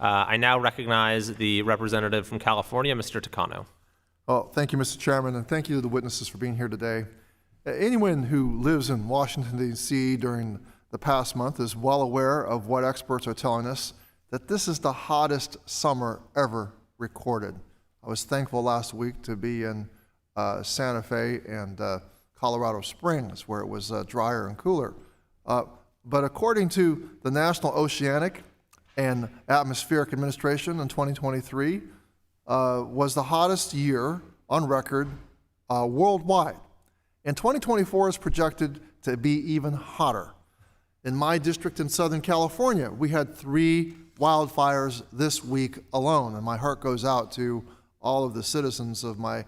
I now recognize the representative from California, Mr. Takano. Well, thank you, Mr. Chairman, and thank you to the witnesses for being here today. Anyone who lives in Washington, D.C. during the past month is well aware of what experts are telling us, that this is the hottest summer ever recorded. I was thankful last week to be in Santa Fe and Colorado Springs, where it was drier and cooler. But according to the National Oceanic and Atmospheric Administration in 2023, was the hottest year on record worldwide. And 2024 is projected to be even hotter. In my district in Southern California, we had 3 wildfires this week alone, and my heart goes out to all of the citizens of my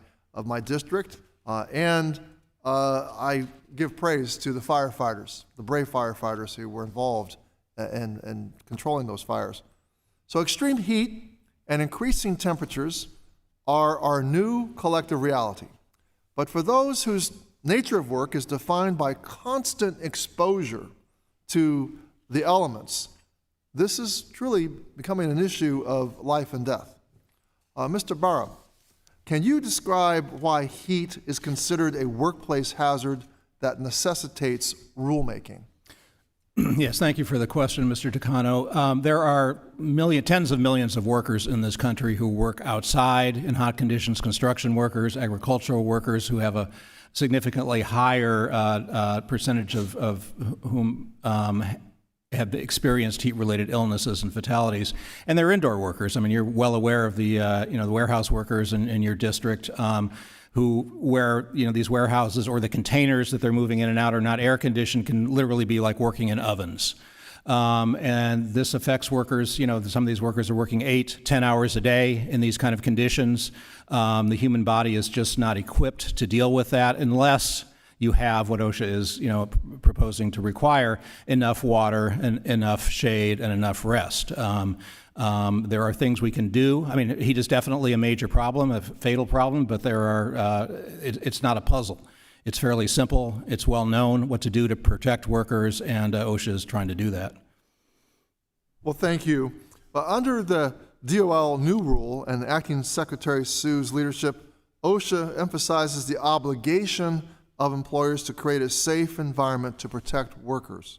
district, and I give praise to the firefighters, the brave firefighters who were involved in controlling those fires. So extreme heat and increasing temperatures are our new collective reality. But for those whose nature of work is defined by constant exposure to the elements, this is truly becoming an issue of life and death. Mr. Barra, can you describe why heat is considered a workplace hazard that necessitates rulemaking? Yes, thank you for the question, Mr. Takano. There are tens of millions of workers in this country who work outside in hot conditions, construction workers, agricultural workers who have a significantly higher percentage of whom have experienced heat-related illnesses and fatalities, and they're indoor workers. I mean, you're well aware of the the warehouse workers in your district where these warehouses or the containers that they're moving in and out are not air conditioned, can literally be like working in ovens. And this affects workers. Some of these workers are working 8-10 hours a day in these kind of conditions. The human body is just not equipped to deal with that unless you have what OSHA is, proposing to require: enough water and enough shade and enough rest. There are things we can do. I mean, heat is definitely a major problem, a fatal problem, but there are. It's not a puzzle. It's fairly simple. It's well known what to do to protect workers, and OSHA is trying to do that. Well, thank you. Under the DOL new rule and Acting Secretary Sue's leadership, OSHA emphasizes the obligation of employers to create a safe environment to protect workers.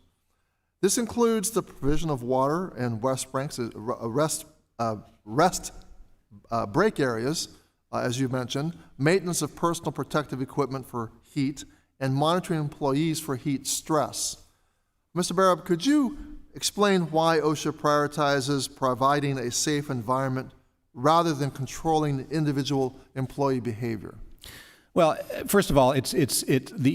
This includes the provision of water and rest break areas, as you mentioned, maintenance of personal protective equipment for heat, and monitoring employees for heat stress. Mr. Barab, could you explain why OSHA prioritizes providing a safe environment rather than controlling individual employee behavior? Well, first of all,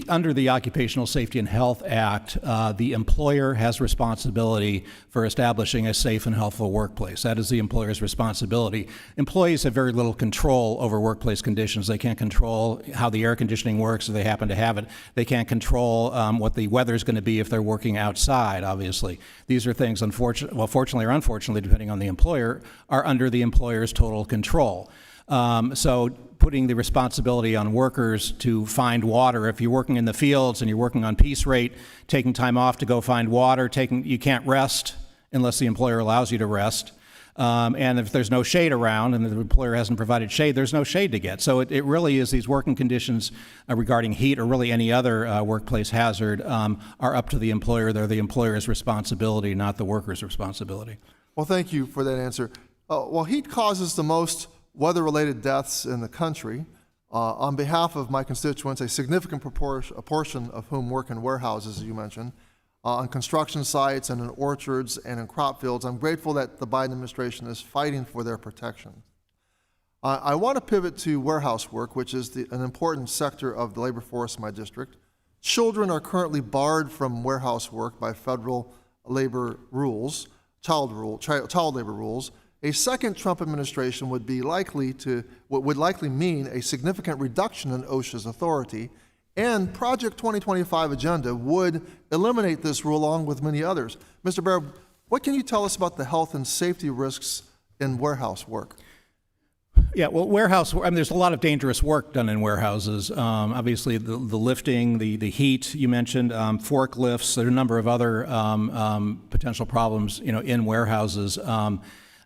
under the Occupational Safety and Health Act, the employer has responsibility for establishing a safe and healthful workplace. That is the employer's responsibility. Employees have very little control over workplace conditions. They can't control how the air conditioning works if they happen to have it. They can't control what the weather is going to be if they're working outside, obviously. These are things, fortunately or unfortunately, depending on the employer, are under the employer's total control. So putting the responsibility on workers to find water. If you're working in the fields and you're working on piece rate, taking time off to go find water, you can't rest unless the employer allows you to rest. And if there's no shade around and the employer hasn't provided shade, there's no shade to get. So it really is these working conditions regarding heat or really any other workplace hazard are up to the employer. They're the employer's responsibility, not the worker's responsibility. Well, thank you for that answer. While heat causes the most weather-related deaths in the country, on behalf of my constituents, a significant portion of whom work in warehouses, as you mentioned, on construction sites and in orchards and in crop fields, I'm grateful that the Biden administration is fighting for their protection. I want to pivot to warehouse work, which is an important sector of the labor force in my district. Children are currently barred from warehouse work by federal labor rules, child labor rules. A second Trump administration would likely mean a significant reduction in OSHA's authority, and Project 2025 agenda would eliminate this rule along with many others. Mr. Barr, what can you tell us about the health and safety risks in warehouse work? Yeah, well, there's a lot of dangerous work done in warehouses. Obviously, the lifting, the heat you mentioned, forklifts. There are a number of other potential problems, in warehouses.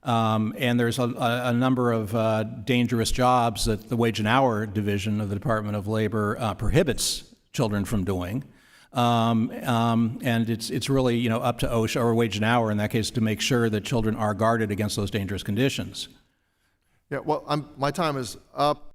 And there's a number of dangerous jobs that the Wage and Hour Division of the Department of Labor prohibits children from doing. And it's really, up to OSHA or Wage and Hour in that case to make sure that children are guarded against those dangerous conditions. Yeah, well, my time is up.